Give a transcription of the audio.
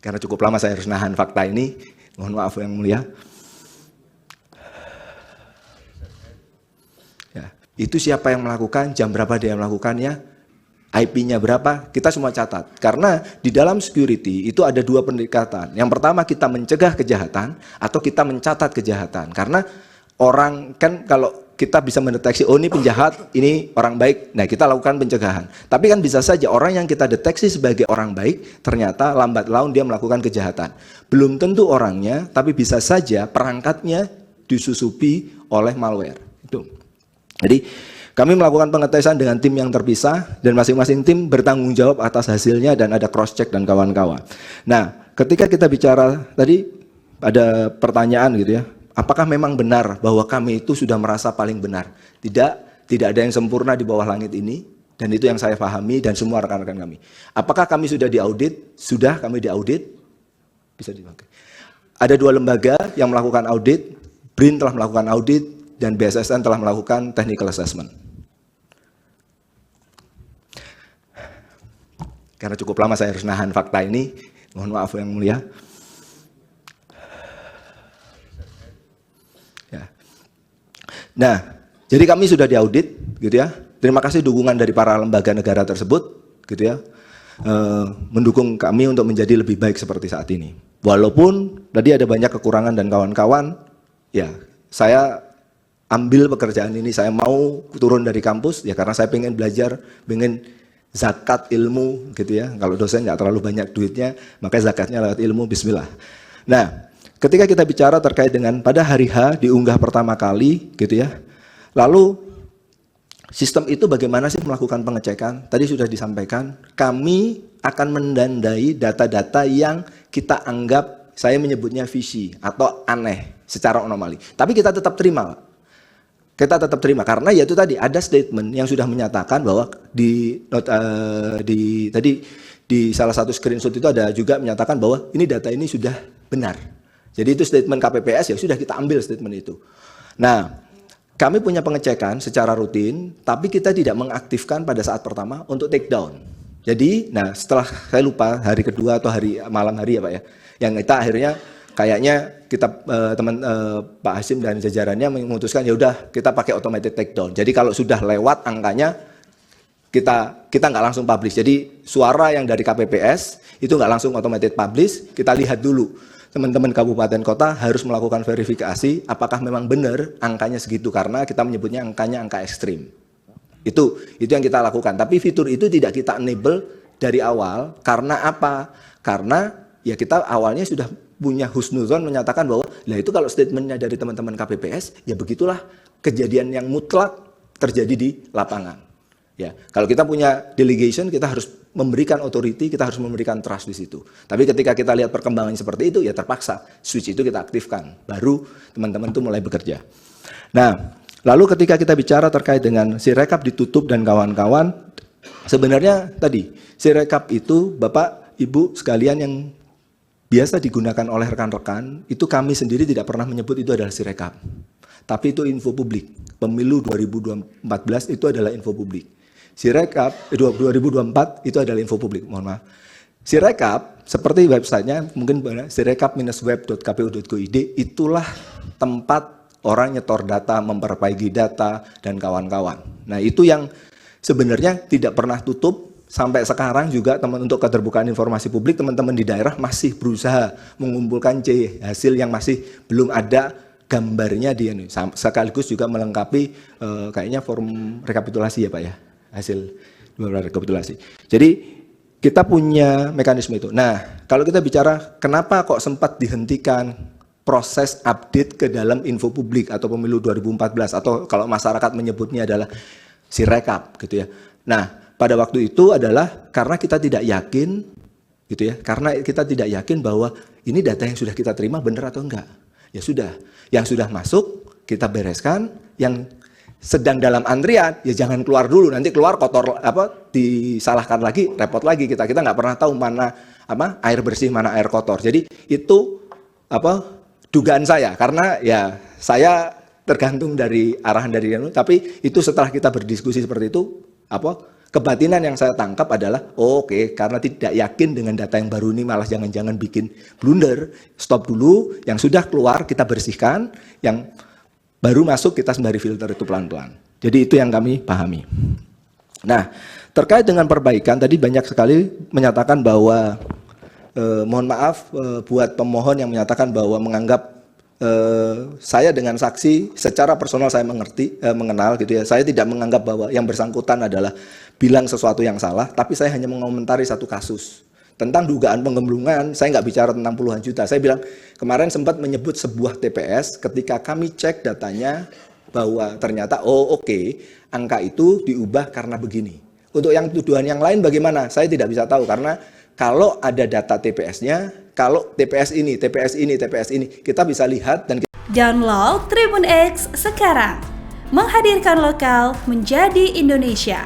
Karena cukup lama saya harus nahan fakta ini, mohon maaf yang mulia. Ya, itu siapa yang melakukan, jam berapa dia melakukannya, IP-nya berapa, kita semua catat. Karena di dalam security itu ada dua pendekatan. Yang pertama kita mencegah kejahatan atau kita mencatat kejahatan. Karena orang kan kalau kita bisa mendeteksi, oh ini penjahat, ini orang baik, nah kita lakukan pencegahan. Tapi kan bisa saja orang yang kita deteksi sebagai orang baik, ternyata lambat laun dia melakukan kejahatan. Belum tentu orangnya, tapi bisa saja perangkatnya disusupi oleh malware. Itu. Jadi kami melakukan pengetesan dengan tim yang terpisah, dan masing-masing tim bertanggung jawab atas hasilnya, dan ada cross check dan kawan-kawan. Nah, ketika kita bicara, tadi ada pertanyaan gitu ya, apakah memang benar bahwa kami itu sudah merasa paling benar? Tidak ada yang sempurna di bawah langit ini, dan itu yang saya pahami dan semua rekan-rekan kami. Apakah kami sudah diaudit? Sudah kami diaudit. Bisa dipakai. Ada dua lembaga yang melakukan audit, BRIN telah melakukan audit, dan BSSN telah melakukan technical assessment. Karena cukup lama saya harus nahan fakta ini, mohon maaf yang mulia. Nah, jadi kami sudah diaudit, gitu ya. Terima kasih dukungan dari para lembaga negara tersebut, gitu ya, mendukung kami untuk menjadi lebih baik seperti saat ini. Walaupun tadi ada banyak kekurangan dan kawan-kawan, ya saya ambil pekerjaan ini, saya mau turun dari kampus, ya karena saya pengen belajar, pengen zakat ilmu, gitu ya. Kalau dosen nggak terlalu banyak duitnya, makanya zakatnya lewat ilmu, bismillah. Nah, ketika kita bicara terkait dengan pada hari H diunggah pertama kali gitu ya. Lalu sistem itu bagaimana sih melakukan pengecekan? Tadi sudah disampaikan, kami akan mendandai data-data yang kita anggap, saya menyebutnya fishy atau aneh secara anomali. Tapi kita tetap terima. Kita tetap terima karena yaitu tadi ada statement yang sudah menyatakan bahwa di salah satu screenshot itu ada juga menyatakan bahwa ini data ini sudah benar. Jadi itu statement KPPS, ya sudah kita ambil statement itu. Nah, kami punya pengecekan secara rutin, tapi kita tidak mengaktifkan pada saat pertama untuk take down. Jadi, nah setelah saya lupa hari kedua atau malam hari ya Pak ya, yang kita akhirnya kayaknya kita Pak Hasim dan jajarannya memutuskan ya udah kita pakai automated take down. Jadi kalau sudah lewat angkanya kita nggak langsung publish. Jadi suara yang dari KPPS itu nggak langsung automated publish, kita lihat dulu. Teman-teman kabupaten kota harus melakukan verifikasi apakah memang benar angkanya segitu, karena kita menyebutnya angkanya angka ekstrim. Itu yang kita lakukan. Tapi fitur itu tidak kita enable dari awal. Karena apa? Karena ya kita awalnya sudah punya husnuzon menyatakan bahwa lah itu kalau statementnya dari teman-teman KPPS ya begitulah kejadian yang mutlak terjadi di lapangan. Ya, kalau kita punya delegation, kita harus memberikan authority, kita harus memberikan trust di situ. Tapi ketika kita lihat perkembangan seperti itu, ya terpaksa switch itu kita aktifkan. Baru teman-teman itu mulai bekerja. Nah, lalu ketika kita bicara terkait dengan Sirekap ditutup dan kawan-kawan, sebenarnya tadi Sirekap itu Bapak Ibu sekalian yang biasa digunakan oleh rekan-rekan, itu kami sendiri tidak pernah menyebut itu adalah Sirekap. Tapi itu info publik. Pemilu 2014 itu adalah info publik. Sirekap 2024 itu adalah info publik, mohon maaf. Sirekap seperti websitenya mungkin sirekap-web.kpu.go.id, itulah tempat orang nyetor data, memperbaiki data dan kawan-kawan. Nah itu yang sebenarnya tidak pernah tutup sampai sekarang juga. Teman untuk keterbukaan informasi publik, teman-teman di daerah masih berusaha mengumpulkan hasil yang masih belum ada gambarnya di ini, sekaligus juga melengkapi kayaknya form rekapitulasi ya Pak ya, hasil rekapitulasi. Jadi kita punya mekanisme itu. Nah, kalau kita bicara kenapa kok sempat dihentikan proses update ke dalam info publik atau pemilu 2014 atau kalau masyarakat menyebutnya adalah Sirekap gitu ya. Nah, pada waktu itu adalah karena kita tidak yakin gitu ya, karena kita tidak yakin bahwa ini data yang sudah kita terima benar atau enggak. Ya sudah, yang sudah masuk kita bereskan, yang sedang dalam antrian ya jangan keluar dulu, nanti keluar kotor disalahkan lagi, repot lagi kita nggak pernah tahu mana air bersih mana air kotor. Jadi itu dugaan saya, karena ya saya tergantung dari arahan dari tapi itu setelah kita berdiskusi seperti itu Kebatinan yang saya tangkap adalah, oke, karena tidak yakin dengan data yang baru ini malah jangan-jangan bikin blunder, stop dulu, yang sudah keluar kita bersihkan, yang baru masuk kita sembari filter itu pelan-pelan. Jadi itu yang kami pahami. Nah, terkait dengan perbaikan, tadi banyak sekali menyatakan bahwa, mohon maaf buat pemohon yang menyatakan bahwa menganggap saya dengan saksi secara personal saya mengenal gitu ya. Saya tidak menganggap bahwa yang bersangkutan adalah bilang sesuatu yang salah, tapi saya hanya mengomentari satu kasus. Tentang dugaan penggelembungan, saya nggak bicara tentang puluhan juta. Saya bilang kemarin sempat menyebut sebuah TPS ketika kami cek datanya bahwa ternyata angka itu diubah karena begini. Untuk yang tuduhan yang lain bagaimana? Saya tidak bisa tahu karena kalau ada data TPS-nya, kalau TPS ini, kita bisa lihat dan download Tribun X sekarang. Menghadirkan lokal menjadi Indonesia.